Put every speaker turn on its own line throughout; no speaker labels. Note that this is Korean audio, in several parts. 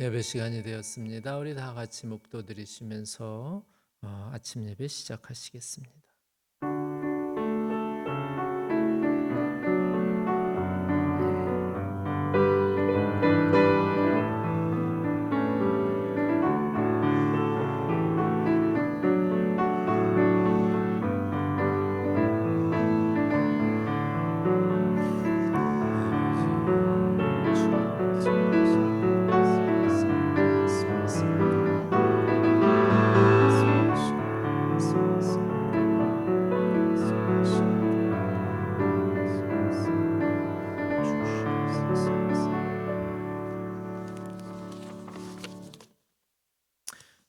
예배 시간이 되었습니다. 우리 다 같이 묵도 드리시면서 아침 예배 시작하시겠습니다.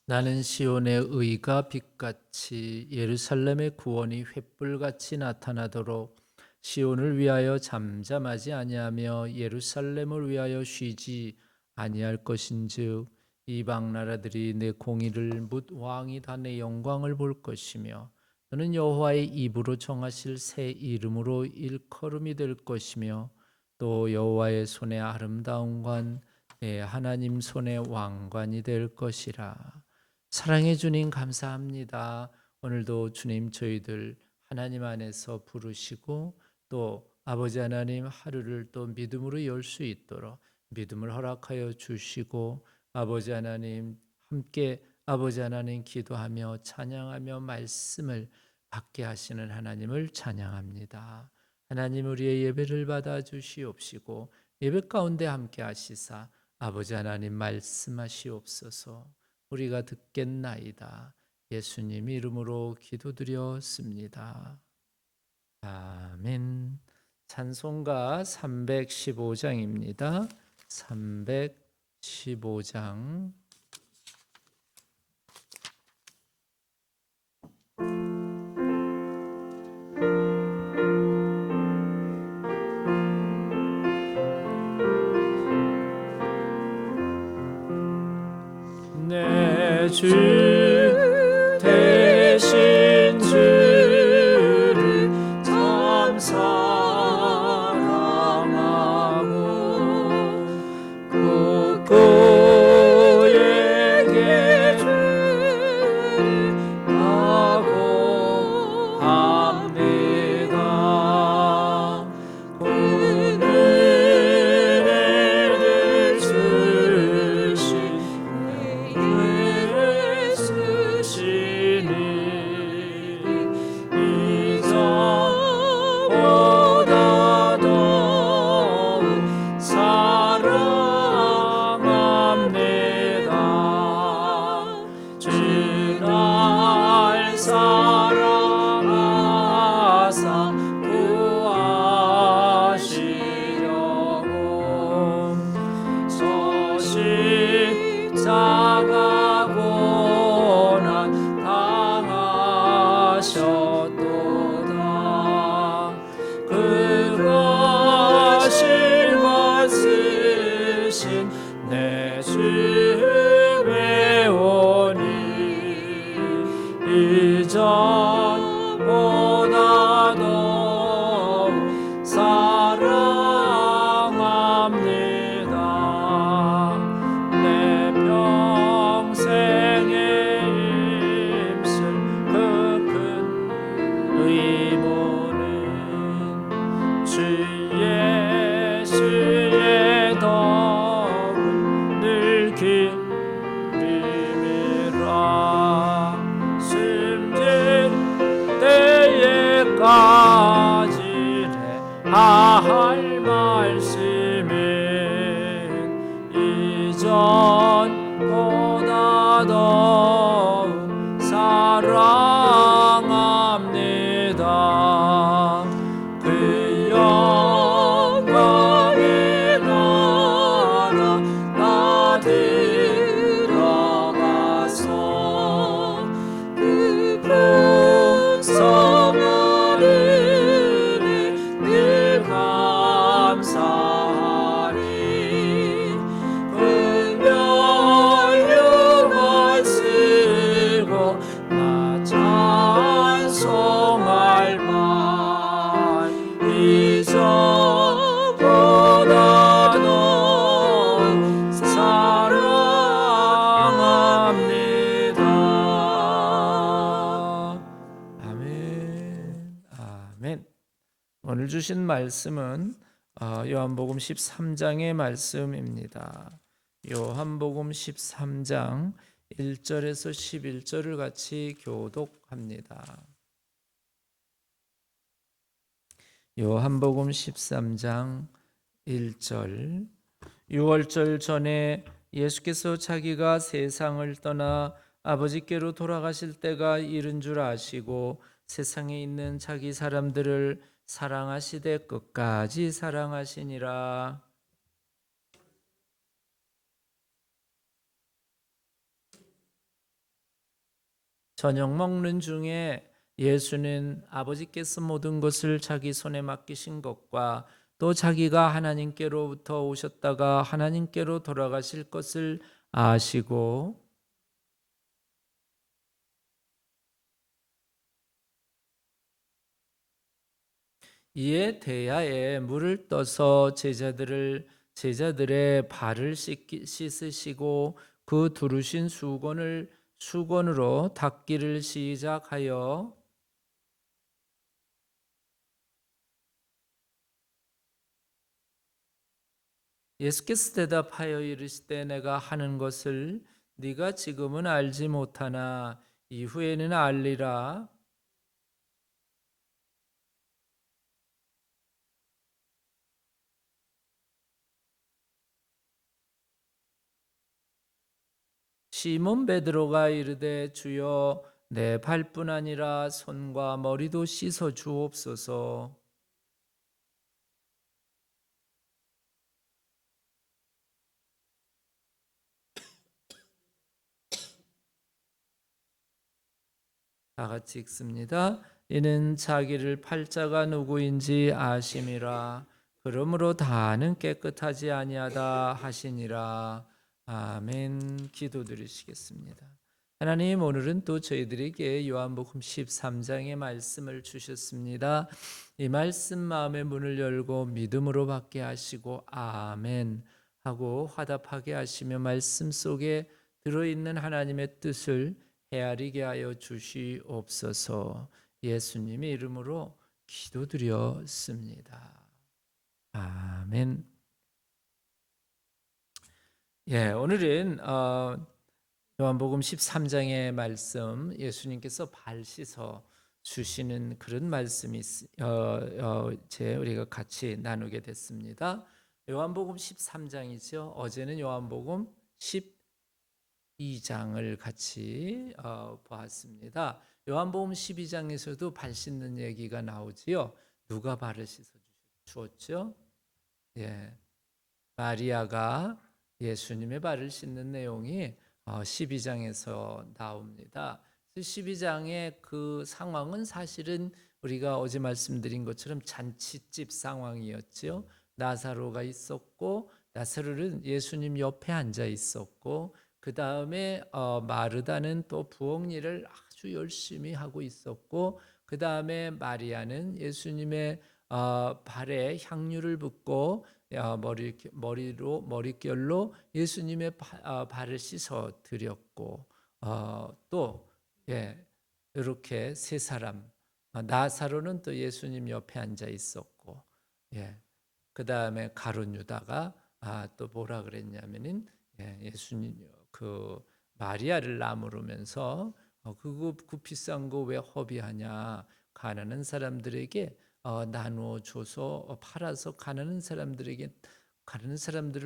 나는 시온의 의가 빛같이 예루살렘의 구원이 횃불같이 나타나도록 시온을 위하여 잠잠하지 아니하며 예루살렘을 위하여 쉬지 아니할 것인즉 이방 나라들이 내 공의를 묻 왕이 다 내 영광을 볼 것이며 너는 여호와의 입으로 정하실 새 이름으로 일컬음이 될 것이며 또 여호와의 손의 아름다운 관 내 하나님 손의 왕관이 될 것이라. 사랑해 주님 감사합니다. 오늘도 주님 저희들 하나님 안에서 부르시고 또 아버지 하나님 하루를 또 믿음으로 열 수 있도록 믿음을 허락하여 주시고 아버지 하나님 함께 아버지 하나님 기도하며 찬양하며 말씀을 받게 하시는 하나님을 찬양합니다. 하나님 우리의 예배를 받아 주시옵시고 예배 가운데 함께 하시사 아버지 하나님 말씀하시옵소서. 우리가 듣겠나이다. 예수님 이름으로 기도드렸습니다. 아멘. 찬송가 315장입니다. 315장.
내 주 대신 주를 참 사랑하고 그에게 하고합니다. 은혜를 주신 이전보다 더욱 사랑합니다. 주 날 사랑하사 구하시려고 십자가 고난 당하셨도다. 그것을 벗으신 내 주 배우니 이전보다 더욱 사랑합니다. 내 평생에 힘쓸 그 큰 의무는 주 예수의 덕을 늘 기림이라. 숨질 때에까지 할 말씀은 이전보다 더욱 사랑합니다. 그 영광의 나라 나 들어가서 그 풍성한 은혜 늘 감사하리. 은별 영원
오늘 주신 말씀은 요한복음 13장의 말씀입니다. 요한복음 13장 1절에서 11절을 같이 교독합니다. 요한복음 13장 1절. 유월절 전에 예수께서 자기가 세상을 떠나 아버지께로 돌아가실 때가 이른 줄 아시고 세상에 있는 자기 사람들을 사랑하시되 끝까지 사랑하시니라. 저녁 먹는 중에 예수는 아버지께서 모든 것을 자기 손에 맡기신 것과 또 자기가 하나님께로부터 오셨다가 하나님께로 돌아가실 것을 아시고 이에 대야에 물을 떠서 제자들의 발을 씻으시고 그 두르신 수건으로 닦기를 시작하여 예수께서 대답하여 이르시되 내가 하는 것을 네가 지금은 알지 못하나 이후에는 알리라. 시몬 베드로가 이르되 주여 내 발뿐 아니라 손과 머리도 씻어 주옵소서. 다 같이 읽습니다. 이는 자기를 팔자가 누구인지 아심이라. 그러므로 다는 깨끗하지 아니하다 하시니라. 아멘. 기도드리시겠습니다. 하나님, 오늘은 또 저희들에게 요한복음 13장의 말씀을 주셨습니다. 이 말씀 마음의 문을 열고 믿음으로 받게 하시고 아멘 하고 화답하게 하시며 말씀 속에 들어있는 하나님의 뜻을 헤아리게 하여 주시옵소서. 예수님의 이름으로 기도드렸습니다. 아멘. 오늘은 요한복음 13장의 말씀, 예수님께서 발 씻어 주시는 그런 말씀이 우리가 같이 나누게 됐습니다. 요한복음 13장이죠. 어제는 요한복음 12장을 같이 보았습니다. 요한복음 12장에서도 발 씻는 얘기가 나오지요. 누가 발을 씻어 주었죠? 마리아가 예수님의 발을 씻는 내용이 12장에서 나옵니다. 12장의 그 상황은 사실은 우리가 어제 말씀드린 것처럼 잔치집 상황이었죠. 나사로가 있었고 나사로는 예수님 옆에 앉아 있었고 그 다음에 마르다는 또 부엌 일을 아주 열심히 하고 있었고 그 다음에 마리아는 예수님의 발에 향유를 붓고 머릿결로 예수님의 발을 씻어 드렸고 또 이렇게 세 사람 나사로는 또 예수님 옆에 앉아 있었고 그 다음에 가룟 유다가 또 뭐라 그랬냐면은 예수님 그 마리아를 나무르면서 그 비싼 거 왜 허비하냐 가난한 사람들에게 나누어 줘서 팔아서 가난한 사람들을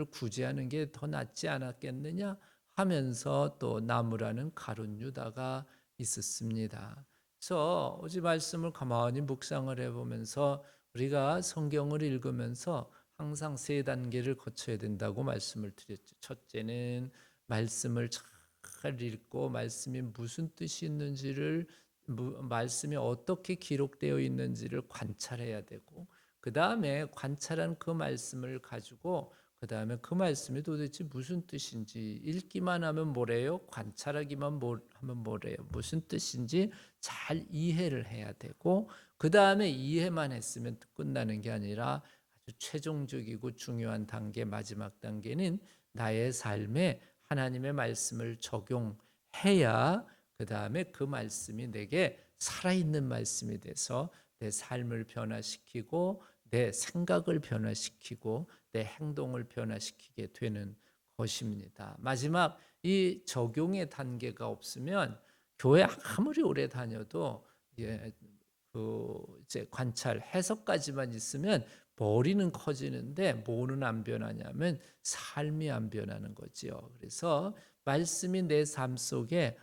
구제하는 게 더 낫지 않았겠느냐 하면서 또 나무라는 가룟 유다가 있었습니다. 그래서 어제 말씀을 가만히 묵상을 해보면서 우리가 성경을 읽으면서 항상 세 단계를 거쳐야 된다고 말씀을 드렸죠. 첫째는 말씀을 잘 읽고 말씀이 무슨 뜻이 있는지를 말씀이 어떻게 기록되어 있는지를 관찰해야 되고 그 다음에 관찰한 그 말씀을 가지고 그 다음에 그 말씀이 도대체 무슨 뜻인지 읽기만 하면 뭐래요? 관찰하기만 하면 뭐래요? 무슨 뜻인지 잘 이해를 해야 되고 그 다음에 이해만 했으면 끝나는 게 아니라 아주 최종적이고 중요한 단계 마지막 단계는 나의 삶에 하나님의 말씀을 적용해야 그 다음에 그 말씀이 내게 살아있는 말씀이 돼서 내 삶을 변화시키고 내 생각을 변화시키고 내 행동을 변화시키게 되는 것입니다. 마지막 이 적용의 단계가 없으면 교회 아무리 오래 다녀도 예, 이제 관찰 해석까지만 있으면 머리는 커지는데 뭐는 안 변하냐면 삶이 안 변하는 거지요. 그래서 말씀이 내 삶 속에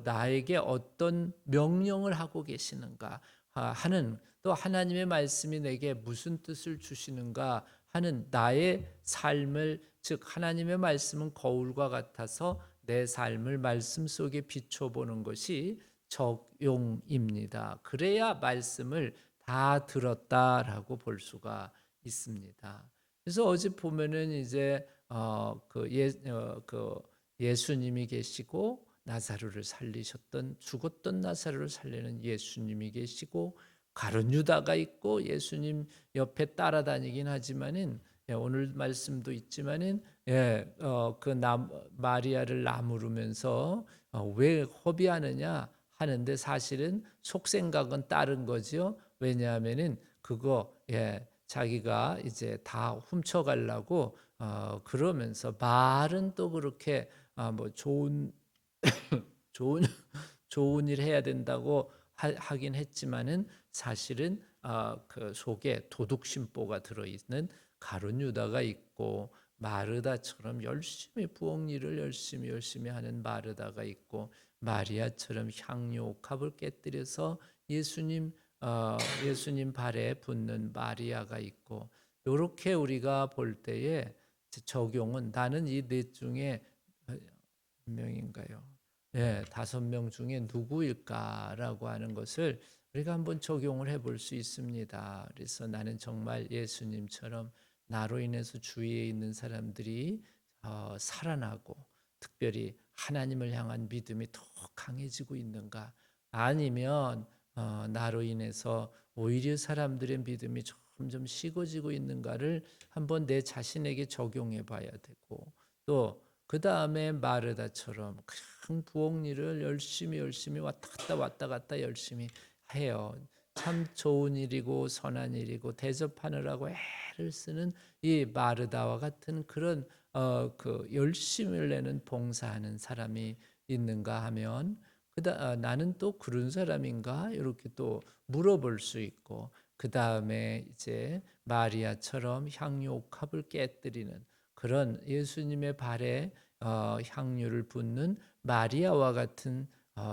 나에게 어떤 명령을 하고 계시는가 하는, 또 하나님의 말씀이 내게 무슨 뜻을 주시는가 하는 나의 삶을, 즉 하나님의 말씀은 거울과 같아서 내 삶을 말씀 속에 비춰보는 것이 적용입니다. 그래야 말씀을 다 들었다라고 볼 수가 있습니다. 그래서 어제 보면은 이제 예수님이 계시고 나사로를 살리셨던, 죽었던 나사로를 살리는 예수님이 계시고 가룟 유다가 있고 예수님 옆에 따라다니긴 하지만은 오늘 말씀도 있지만은 마리아를 나무르면서 왜 허비하느냐 하는데 사실은 속생각은 다른 거지요. 왜냐하면은 자기가 이제 다 훔쳐가려고 그러면서 말은 또 그렇게 뭐 좋은 좋은 일 해야 된다고 하긴 했지만은 사실은 그 속에 도둑 심보가 들어있는 가룟 유다가 있고 마르다처럼 열심히 부엌 일을 열심히 하는 마르다가 있고 마리아처럼 향유 옥합을 깨뜨려서 예수님 발에 붓는 마리아가 있고, 이렇게 우리가 볼 때에 적용은 나는 이 넷 중에 몇 명인가요? 예, 5명 중에 누구일까라고 하는 것을 우리가 한번 적용을 해볼 수 있습니다. 그래서 나는 정말 예수님처럼 나로 인해서 주위에 있는 사람들이 살아나고 특별히 하나님을 향한 믿음이 더 강해지고 있는가, 아니면 나로 인해서 오히려 사람들의 믿음이 점점 식어지고 있는가를 한번 내 자신에게 적용해 봐야 되고, 또 그 다음에 마르다처럼 큰 부엌 일을 열심히 왔다 갔다 열심히 해요. 참 좋은 일이고 선한 일이고 대접하느라고 애를 쓰는 이 마르다와 같은 그런 그 열심을 내는 봉사하는 사람이 있는가 하면 나는 또 그런 사람인가 이렇게 또 물어볼 수 있고, 그 다음에 이제 마리아처럼 향유 옥합을 깨뜨리는 그런 예수님의 발에 향유를 붓는 마리아와 같은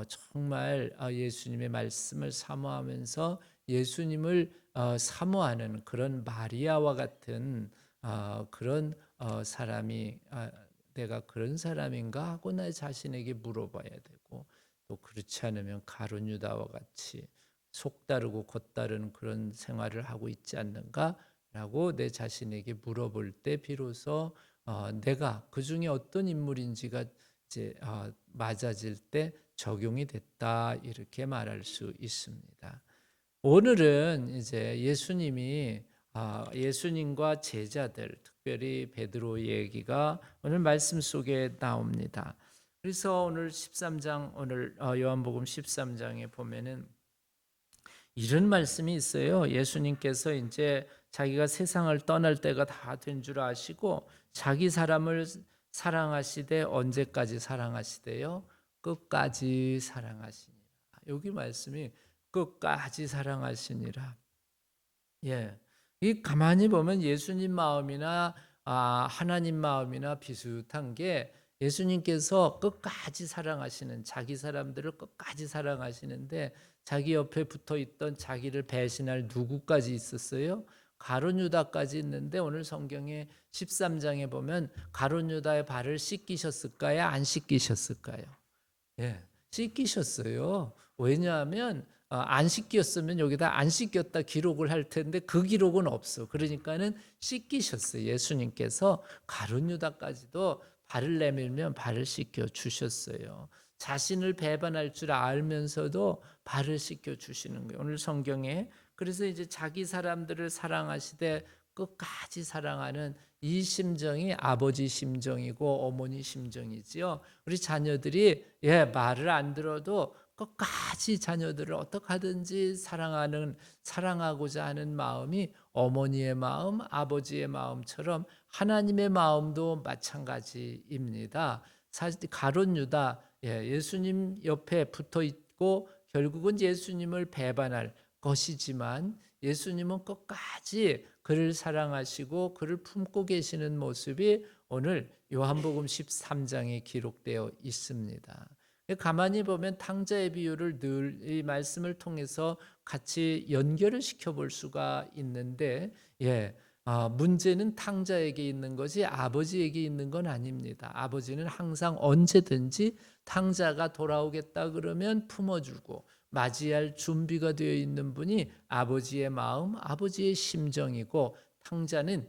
정말 예수님의 말씀을 사모하면서 예수님을 사모하는 그런 마리아와 같은 그런 사람이 내가 그런 사람인가 하고 나 자신에게 물어봐야 되고, 또 그렇지 않으면 가룟 유다와 같이 속다르고 겉다른 그런 생활을 하고 있지 않는가라고 내 자신에게 물어볼 때 비로소 내가 그 중에 어떤 인물인지가 이제 맞아질 때 적용이 됐다 이렇게 말할 수 있습니다. 오늘은 이제 예수님과 제자들, 특별히 베드로의 얘기가 오늘 말씀 속에 나옵니다. 그래서 오늘 13장, 오늘 요한복음 13장에 보면은 이런 말씀이 있어요. 예수님께서 이제 자기가 세상을 떠날 때가 다 된 줄 아시고 자기 사람을 사랑하시되 언제까지 사랑하시대요? 끝까지 사랑하시니라. 여기 말씀이 끝까지 사랑하시니라. 예. 이 가만히 보면 예수님 마음이나 하나님 마음이나 비슷한 게, 예수님께서 끝까지 사랑하시는, 자기 사람들을 끝까지 사랑하시는데 자기 옆에 붙어 있던 자기를 배신할 누구까지 있었어요? 가룟 유다까지 있는데 오늘 성경에 13장에 보면 가룟 유다의 발을 씻기셨을까요? 안 씻기셨을까요? 예, 씻기셨어요. 왜냐하면 안 씻겼으면 여기다 안 씻겼다 기록을 할 텐데 그 기록은 없어. 그러니까는 씻기셨어요. 예수님께서 가룟 유다까지도 발을 내밀면 발을 씻겨 주셨어요. 자신을 배반할 줄 알면서도 발을 씻겨 주시는 거예요. 오늘 성경에 그래서 이제 자기 사람들을 사랑하시되 끝까지 사랑하는 이 심정이 아버지 심정이고 어머니 심정이지요. 우리 자녀들이 말을 안 들어도 끝까지 자녀들을 어떻게 하든지 사랑하고자 하는 마음이 어머니의 마음, 아버지의 마음처럼 하나님의 마음도 마찬가지입니다. 사실 가룟 유다, 예수님 옆에 붙어 있고 결국은 예수님을 배반할 것이지만 예수님은 끝까지 그를 사랑하시고 그를 품고 계시는 모습이 오늘 요한복음 13장에 기록되어 있습니다. 가만히 보면 탕자의 비유를 늘 이 말씀을 통해서 같이 연결을 시켜볼 수가 있는데, 문제는 탕자에게 있는 것이 아버지에게 있는 건 아닙니다. 아버지는 항상 언제든지 탕자가 돌아오겠다 그러면 품어주고 맞이할 준비가 되어 있는 분이 아버지의 마음, 아버지의 심정이고, 탕자는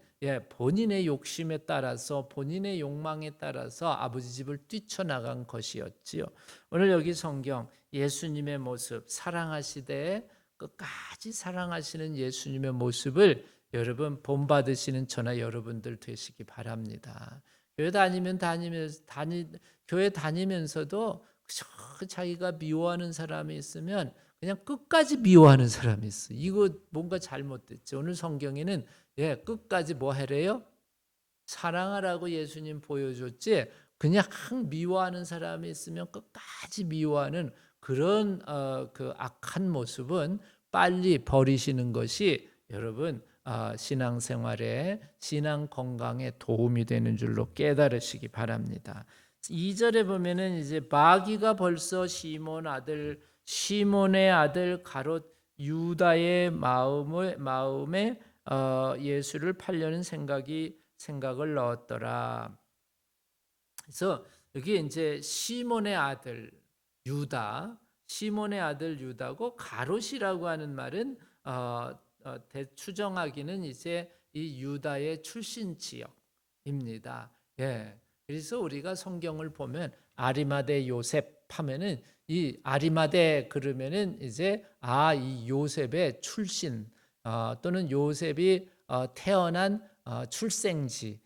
본인의 욕심에 따라서 본인의 욕망에 따라서 아버지 집을 뛰쳐나간 것이었지요. 오늘 여기 성경 예수님의 모습, 사랑하시되 끝까지 사랑하시는 예수님의 모습을 여러분 본받으시는 저나 여러분들 되시기 바랍니다. 교회 다니면서도 그저 자기가 미워하는 사람이 있으면 그냥 끝까지 미워하는 사람이 있어. 이거 뭔가 잘못됐지. 오늘 성경에는 끝까지 뭐 하래요? 사랑하라고 예수님 보여줬지. 그냥 미워하는 사람이 있으면 끝까지 미워하는 그런 그 악한 모습은 빨리 버리시는 것이 여러분 신앙생활에, 신앙 건강에 도움이 되는 줄로 깨달으시기 바랍니다. 2절에 보면은 이제 마귀가 벌써 시몬의 아들 가롯 유다의 마음에 예수를 팔려는 생각을 넣었더라. 그래서 여기 이제 시몬의 아들 유다고 가롯이라고 하는 말은 추정하기는 이제 이 유다의 출신 지역입니다. 그래서 우리가 성경을 보면 아리마대 요셉 하면은 이 아리마대 그러면은 이제 이 요셉의 출신 또는 요셉이 태어난 출생지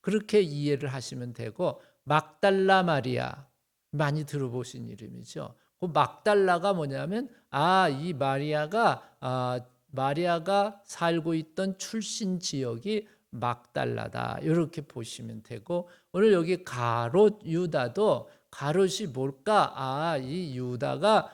그렇게 이해를 하시면 되고, 막달라 마리아 많이 들어보신 이름이죠. 그 막달라가 뭐냐면 이 마리아가 살고 있던 출신 지역이 막달라다 이렇게 보시면 되고, 오늘 여기 가롯 유다도 가롯이 뭘까? 이 유다가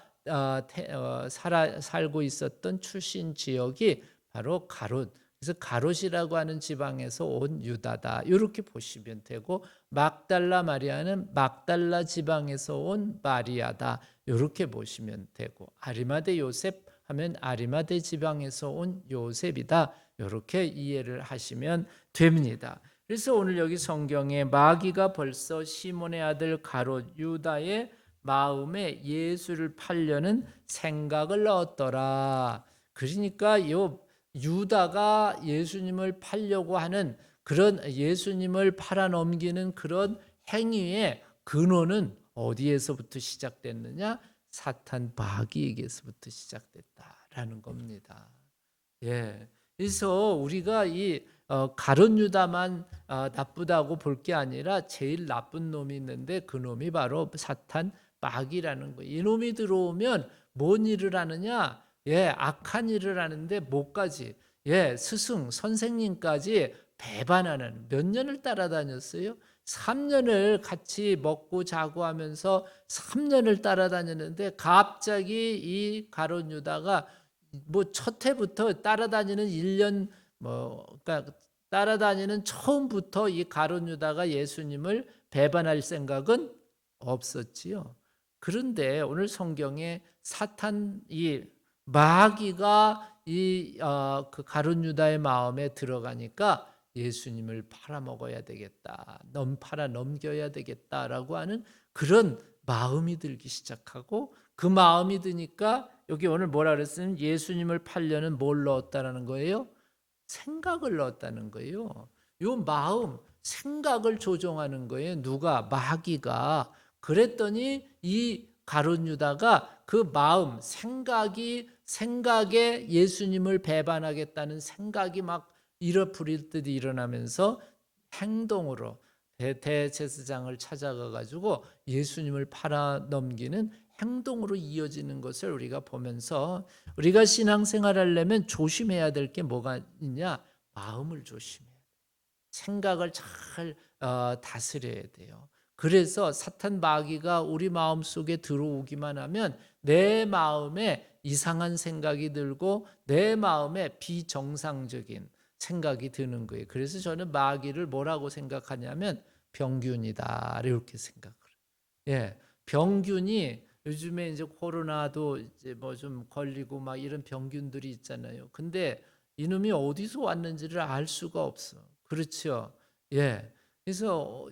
살고 있었던 출신 지역이 바로 가롯. 그래서 가롯이라고 하는 지방에서 온 유다다 이렇게 보시면 되고, 막달라 마리아는 막달라 지방에서 온 마리아다 이렇게 보시면 되고, 아리마대 요셉 하면 아리마대 지방에서 온 요셉이다 이렇게 이해를 하시면 됩니다. 그래서 오늘 여기 성경에 마귀가 벌써 시몬의 아들 가롯 유다의 마음에 예수를 팔려는 생각을 넣었더라. 그러니까 유다가 예수님을 팔려고 하는 그런 예수님을 팔아넘기는 그런 행위의 근원은 어디에서부터 시작됐느냐? 사탄 마귀에게서부터 시작됐다라는 겁니다. 그래서 우리가 이 가룟 유다만 나쁘다고 볼 게 아니라 제일 나쁜 놈이 있는데 그 놈이 바로 사탄 마귀라는 거예요. 이 놈이 들어오면 뭔 일을 하느냐? 악한 일을 하는데 뭐까지? 스승, 선생님까지 배반하는, 몇 년을 따라다녔어요? 3년을 같이 먹고 자고 하면서 3년을 따라다녔는데 갑자기 이 가룟 유다가 첫 해부터 따라다니는 1년 그러니까 따라다니는 처음부터 이 가룟 유다가 예수님을 배반할 생각은 없었지요. 그런데 오늘 성경에 사탄 이 마귀가 그 가룟 유다의 마음에 들어가니까 예수님을 팔아먹어야 되겠다, 팔아 넘겨야 되겠다라고 하는 그런 마음이 들기 시작하고, 그 마음이 드니까 여기 오늘 뭐라 그랬으면 예수님을 팔려는 뭘 넣었다라는 거예요? 생각을 넣었다는 거예요. 요 마음, 생각을 조종하는 거예요. 누가? 마귀가. 그랬더니 이 가룟 유다가 그 마음, 생각에 예수님을 배반하겠다는 생각이 막 부릴 듯이 일어나면서 행동으로 대제사장을 찾아가 가지고 예수님을 팔아 넘기는 행동으로 이어지는 것을 우리가 보면서 우리가 신앙생활 하려면 조심해야 될 게 뭐가 있냐? 마음을 조심해야 돼요. 생각을 잘 다스려야 돼요. 그래서 사탄 마귀가 우리 마음속에 들어오기만 하면 내 마음에 이상한 생각이 들고 내 마음에 비정상적인 생각이 드는 거예요. 그래서 저는 마귀를 뭐라고 생각하냐면 병균이다 이렇게 생각을 해요. 예, 병균이 요즘에 이제 코로나도 이제 뭐 좀 걸리고 막 이런 병균들이 있잖아요. 근데 이놈이 어디서 왔는지를 알 수가 없어. 그렇죠? 예. 그래서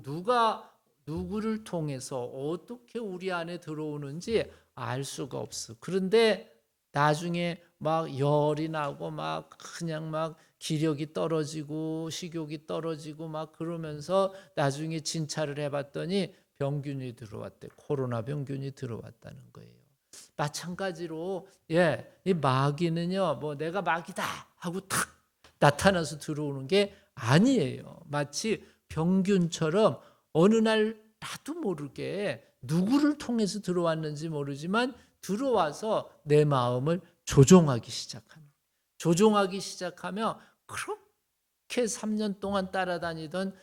누가 누구를 통해서 어떻게 우리 안에 들어오는지 알 수가 없어. 그런데 나중에 막 열이 나고 막 그냥 막 기력이 떨어지고 식욕이 떨어지고 막 그러면서 나중에 진찰을 해봤더니 병균이 들어왔대. 코로나 병균이 들어왔다는 거예요. 마찬가지로 이 마귀는요. 뭐 내가 마귀다 하고 탁 나타나서 들어오는 게 아니에요. 마치 병균처럼 어느 날 나도 모르게 누구를 통해서 들어왔는지 모르지만 들어와서 내 마음을 조종하기 시작하는. 조종하기 시작하며 그렇게 3년 동안 따라다니던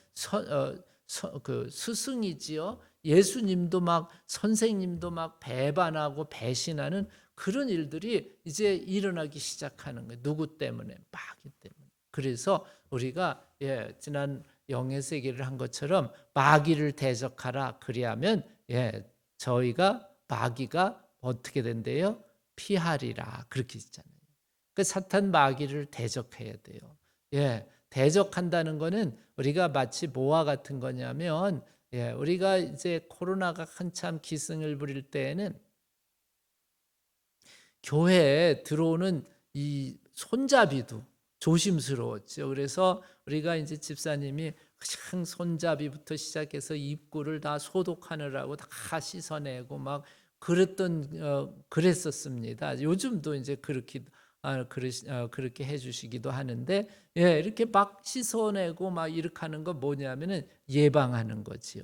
그 스승이지요. 예수님도 막 선생님도 막 배반하고 배신하는 그런 일들이 이제 일어나기 시작하는 거예요. 누구 때문에? 마귀 때문에. 그래서 우리가 지난 영의 세계를 한 것처럼 마귀를 대적하라. 그리하면 저희가 마귀가 어떻게 된대요? 피하리라. 그렇게 있잖아요. 그 사탄 마귀를 대적해야 돼요. 대적한다는 거는 우리가 마치 뭐와 같은 거냐면 우리가 이제 코로나가 한참 기승을 부릴 때에는 교회에 들어오는 이 손잡이도 조심스러웠죠. 그래서 우리가 이제 집사님이 그냥 손잡이부터 시작해서 입구를 다 소독하느라고 다 씻어내고 막 그랬었습니다. 요즘도 이제 그렇게 해주시기도 하는데 이렇게 막 씻어내고 막 이렇게 하는 건 뭐냐면은 예방하는 거지요.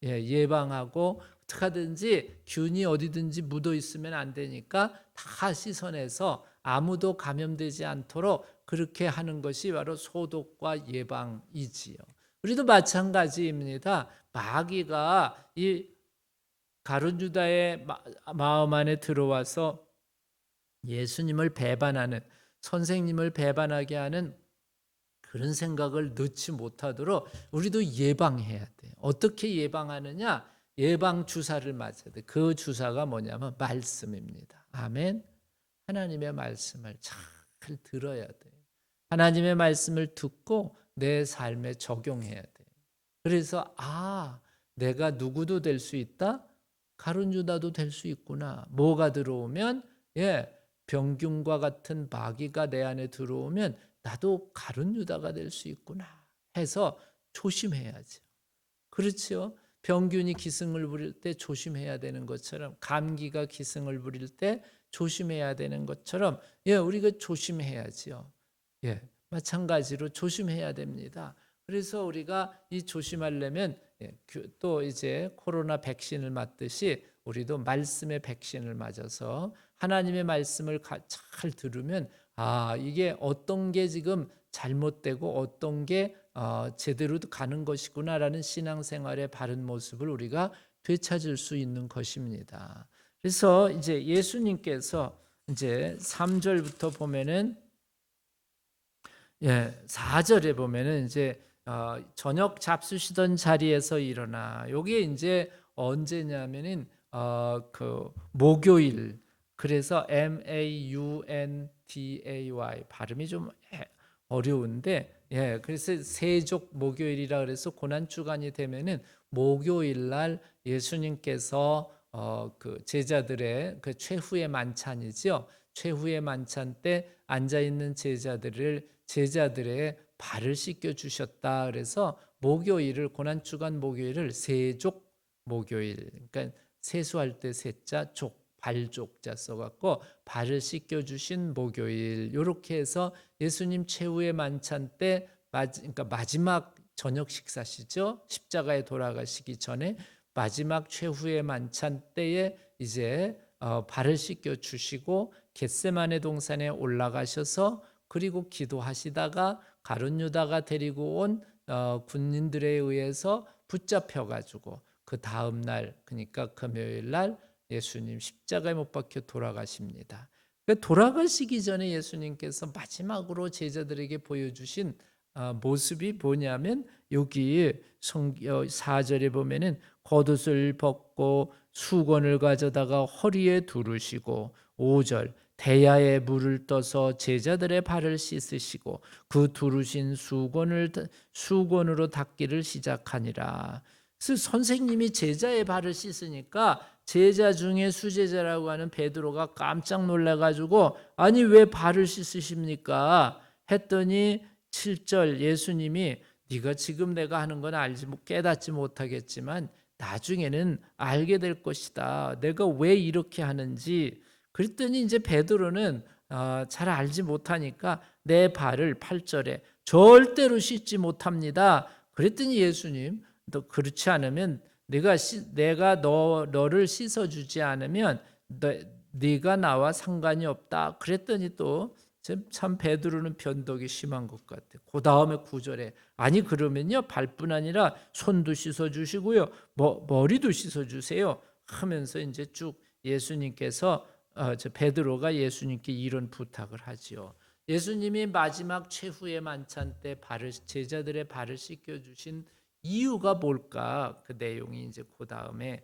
예방하고 어떻게 하든지 균이 어디든지 묻어 있으면 안 되니까 다 씻어내서 아무도 감염되지 않도록 그렇게 하는 것이 바로 소독과 예방이지요. 우리도 마찬가지입니다. 마귀가 이 가룟 유다의 마음 안에 들어와서 예수님을 배반하는, 선생님을 배반하게 하는 그런 생각을 넣지 못하도록 우리도 예방해야 돼요. 어떻게 예방하느냐? 예방 주사를 맞아야 돼. 그 주사가 뭐냐면 말씀입니다. 아멘. 하나님의 말씀을 잘 들어야 돼요. 하나님의 말씀을 듣고 내 삶에 적용해야 돼요. 그래서 내가 누구도 될 수 있다. 가룟 유다도 될 수 있구나. 뭐가 들어오면 병균과 같은 마귀가 내 안에 들어오면 나도 가룟 유다가 될 수 있구나 해서 조심해야죠. 그렇죠? 병균이 기승을 부릴 때 조심해야 되는 것처럼 감기가 기승을 부릴 때 조심해야 되는 것처럼 우리가 조심해야지요. 마찬가지로 조심해야 됩니다. 그래서 우리가 이 조심하려면 또 이제 코로나 백신을 맞듯이 우리도 말씀의 백신을 맞아서 하나님의 말씀을 잘 들으면 이게 어떤 게 지금 잘못되고 어떤 게 제대로 가는 것이구나라는 신앙생활의 바른 모습을 우리가 되찾을 수 있는 것입니다. 그래서 이제 예수님께서 이제 3절부터 보면은 4절에 보면은 이제 저녁 잡수시던 자리에서 일어나. 요게 이제 언제냐면은 그 목요일. 그래서 MAUNDAY 발음이 좀 어려운데 그래서 세족 목요일이라 그래서 고난 주간이 되면은 목요일 날 예수님께서 그 제자들의 그 최후의 만찬이죠. 최후의 만찬 때 앉아 있는 제자들의 발을 씻겨 주셨다. 그래서 목요일을 고난 주간 목요일을 세족 목요일. 그러니까 세수할 때 세자 족 발족자 써갖고 발을 씻겨주신 목요일 이렇게 해서 예수님 최후의 만찬 때 그러니까 마지막 저녁 식사시죠. 십자가에 돌아가시기 전에 마지막 최후의 만찬 때에 이제 발을 씻겨 주시고 겟세마네 동산에 올라가셔서 그리고 기도하시다가 가룟 유다가 데리고 온 군인들에 의해서 붙잡혀 가지고 그 다음 날, 그러니까 금요일 날 예수님 십자가에 못 박혀 돌아가십니다. 돌아가시기 전에 예수님께서 마지막으로 제자들에게 보여주신 모습이 뭐냐면 여기 4절에 보면은 겉옷을 벗고 수건을 가져다가 허리에 두르시고 5절 대야에 물을 떠서 제자들의 발을 씻으시고 그 두르신 수건으로 닦기를 시작하니라. 그래서 선생님이 제자의 발을 씻으니까 제자 중에 수제자라고 하는 베드로가 깜짝 놀라가지고 아니 왜 발을 씻으십니까? 했더니 7절 예수님이 네가 지금 내가 하는 건 깨닫지 못하겠지만 나중에는 알게 될 것이다. 내가 왜 이렇게 하는지. 그랬더니 이제 베드로는 잘 알지 못하니까 내 발을 8절에 절대로 씻지 못합니다. 그랬더니 예수님 너 그렇지 않으면 내가 너를 씻어주지 않으면 네가 나와 상관이 없다. 그랬더니 또 참 베드로는 변덕이 심한 것 같아. 그 다음에 9절에 아니 그러면요 발뿐 아니라 손도 씻어주시고요 머리도 씻어주세요 하면서 이제 쭉 예수님께서 베드로가 예수님께 이런 부탁을 하지요. 예수님이 마지막 최후의 만찬 때 제자들의 발을 씻겨주신 이유가 뭘까? 그 내용이 이제 그 다음에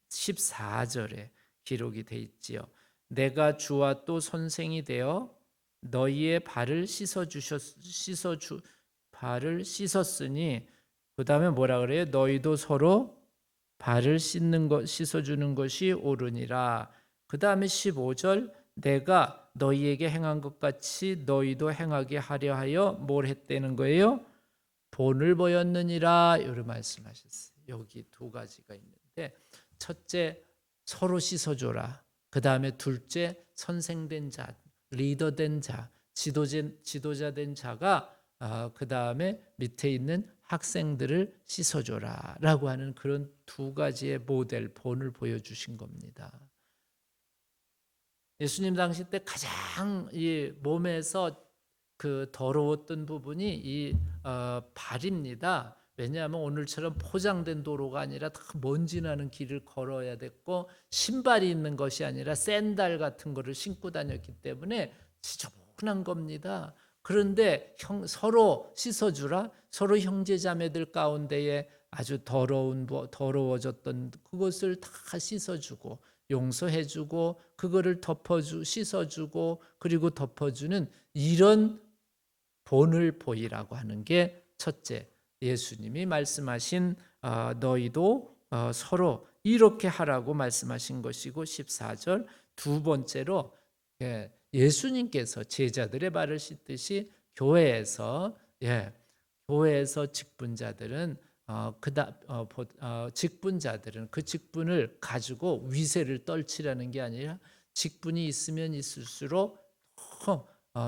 14절에 기록이 돼 있지요. 내가 주와 또 선생이 되어 너희의 발을 발을 씻었으니 그 다음에 뭐라 그래요? 너희도 서로 발을 씻어주는 것이 옳으니라. 그 다음에 15절 내가 너희에게 행한 것 같이 너희도 행하게 하려 하여 뭘 했다는 거예요? 본을 보였느니라. 이렇게 말씀하셨어요. 여기 두 가지가 있는데 첫째 서로 씻어줘라. 그 다음에 둘째 선생된 자, 리더된 자, 지도자 된 자가 그 다음에 밑에 있는 학생들을 씻어줘라 라고 하는 그런 두 가지의 모델, 본을 보여주신 겁니다. 예수님 당시 때 가장 이 몸에서 그 더러웠던 부분이 이 발입니다. 왜냐하면 오늘처럼 포장된 도로가 아니라 다 먼지 나는 길을 걸어야 됐고 신발이 있는 것이 아니라 샌들 같은 거를 신고 다녔기 때문에 지저분한 겁니다. 그런데 서로 씻어주라. 서로 형제자매들 가운데에 아주 더러워졌던 그것을 다 씻어주고 용서해주고 그거를 씻어주고 그리고 덮어주는 이런 본을 보이라고 하는 게 첫째, 예수님이 말씀하신 너희도 서로 이렇게 하라고 말씀하신 것이고 14절 두 번째로 예수님께서 제자들의 발을 씻듯이 교회에서 직분자들은 직분자들은 그 직분을 가지고 위세를 떨치라는 게 아니라 직분이 있으면 있을수록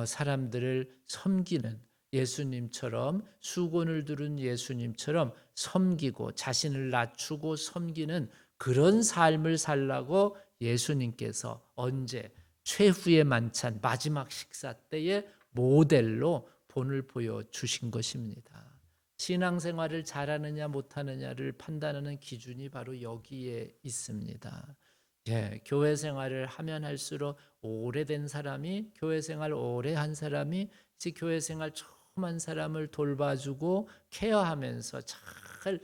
사람들을 섬기는 예수님처럼 수건을 두른 예수님처럼 섬기고 자신을 낮추고 섬기는 그런 삶을 살라고 예수님께서 언제 최후의 만찬 마지막 식사 때에 모델로 본을 보여주신 것입니다. 신앙생활을 잘하느냐 못하느냐를 판단하는 기준이 바로 여기에 있습니다. 교회 생활을 하면 할수록 오래된 사람이 교회 생활 오래 한 사람이 교회 생활 처음 한 사람을 돌봐주고 케어하면서 잘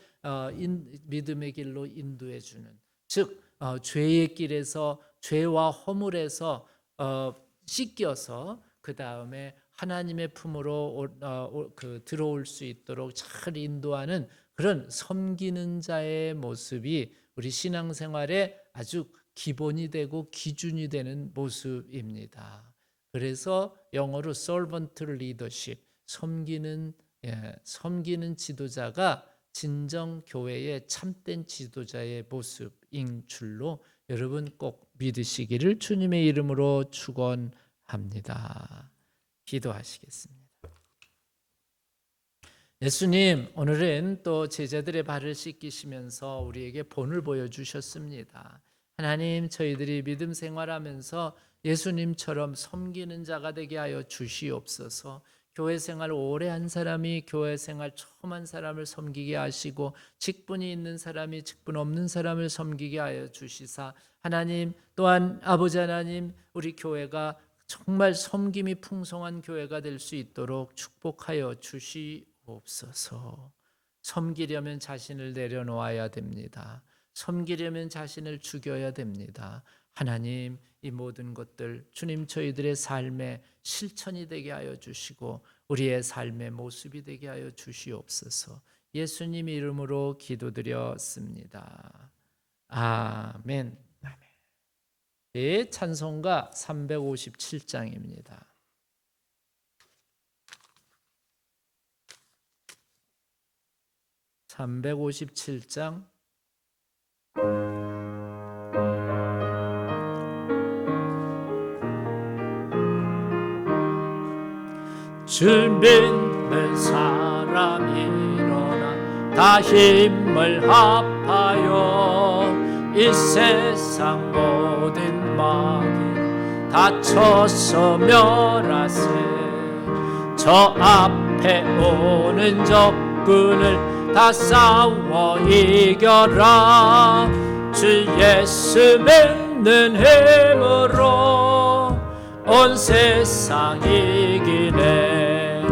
믿음의 길로 인도해 주는 즉 죄의 길에서 죄와 허물에서 씻겨서 그 다음에 하나님의 품으로 들어올 수 있도록 잘 인도하는 그런 섬기는 자의 모습이 우리 신앙생활에 아주 기본이 되고 기준이 되는 모습입니다. 그래서 영어로 servant leadership, 섬기는 지도자가 진정 교회의 참된 지도자의 모습인 줄로 여러분 꼭 믿으시기를 주님의 이름으로 축원합니다. 기도하시겠습니다. 예수님 오늘은 또 제자들의 발을 씻기시면서 우리에게 본을 보여주셨습니다. 하나님, 저희들이 믿음 생활하면서 예수님처럼 섬기는 자가 되게 하여 주시옵소서. 교회 생활 오래 한 사람이 교회 생활 처음 한 사람을 섬기게 하시고, 직분이 있는 사람이 직분 없는 사람을 섬기게 하여 주시사, 하나님, 또한 아버지 하나님, 우리 교회가 정말 섬김이 풍성한 교회가 될 수 있도록 축복하여 주시옵소서. 섬기려면 자신을 내려놓아야 됩니다. 섬기려면 자신을 죽여야 됩니다. 하나님, 이 모든 것들 주님 저희들의 삶의 실천이 되게 하여 주시고 우리의 삶의 모습이 되게 하여 주시옵소서. 예수님 이름으로 기도드렸습니다. 아멘. 네, 찬송가 357장입니다. (357장) 주 믿는 사람이 일어나 다 힘을 합하여 이 세상 모든 마귀 다쳐서 멸하세. 저 앞에 오는 적군을 다 싸워 이겨라. 주 예수 믿는 힘으로 온 세상 이기네.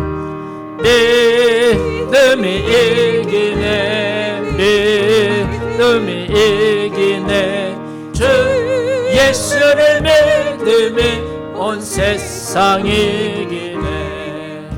믿음이 이기네. 믿음이 이기네. 주 예수를 믿음이 온 세상 이기네.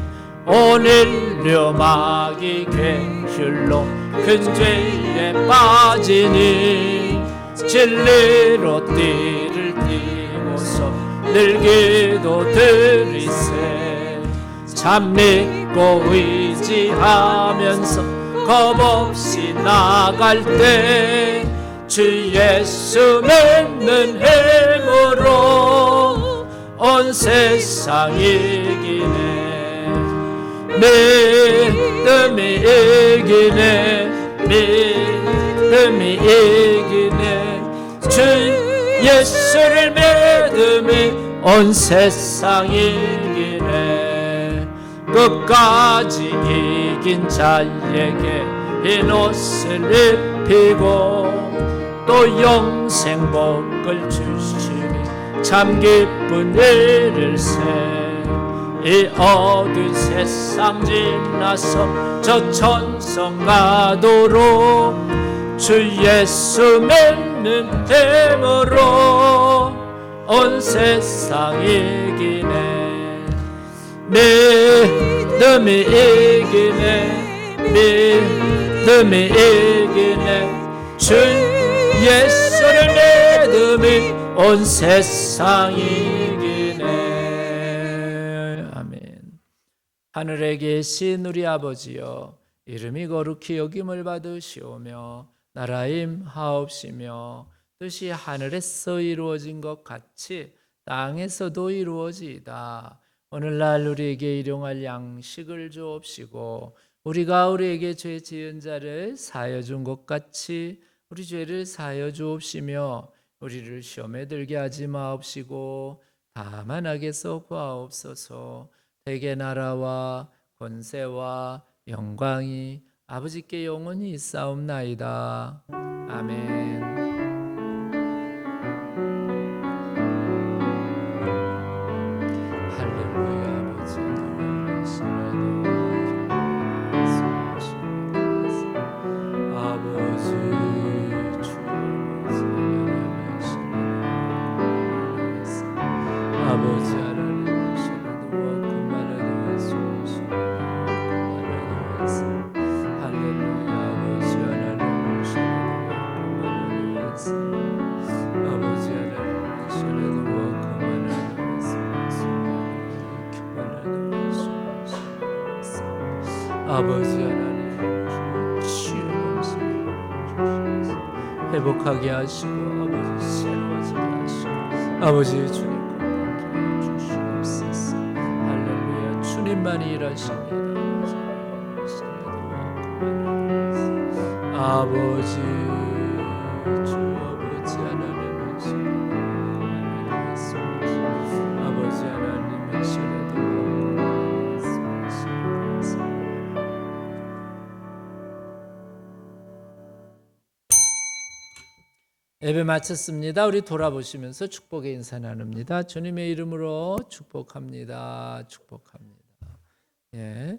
온 인류 마귀 괴휼로 큰 죄에 빠지니 진리로 띠를 띠고서 늘 기도 드리세. 참 믿고 의지하면서 겁없이 나갈 때 주 예수 믿는 힘으로 온 세상 이기네. 믿음이 이기네. 믿음이 이기네. 주 예수를 믿음이 온 세상 이기네. 끝까지 이긴 자에게 흰 옷을 입히고 또 영생 복을 주시니 참 기쁜 일일세. 이 어두운 세상 지나서 저 천성 가도록 주 예수 믿는 힘으로 온 세상 이기네. 믿음이 이기네. 믿음이 이기네. 주 예수를 믿음이 온 세상 이기네. 아멘. 하늘에 계신 우리 아버지여, 이름이 거룩히 여김을 받으시오며 나라임 하옵시며 뜻이 하늘에서 이루어진 것 같이 땅에서도 이루어지이다. 오늘날 우리에게 일용할 양식을 주옵시고 우리가 우리에게 죄 지은 자를 사하여 준 것 같이 우리 죄를 사하여 주옵시며 우리를 시험에 들게 하지 마옵시고 다만 악에서 구하옵소서. 대개 나라와 권세와 영광이 아버지께 영원히 있사옵나이다. 아멘. 아버지 하나님, 치유 회복하게 하시고 아버지 새로워지게 하시고 아버지 주님 건강케 주시옵소서. 할렐루야. 주님만이 일하십니다. 아버지 주 아버지 하나님의 신뢰도 아버지 하나님의 신뢰도 예배 마쳤습니다. 우리 돌아보시면서 축복의 인사 나눕니다. 주님의 이름으로 축복합니다. 축복합니다. 예,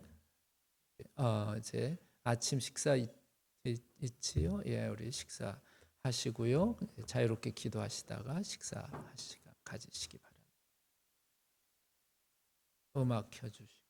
이제 아침 식사 있지요? 예, 우리 식사 하시고요. 자유롭게 기도하시다가 식사 시간 가지시기 바랍니다. 음악 켜주시고.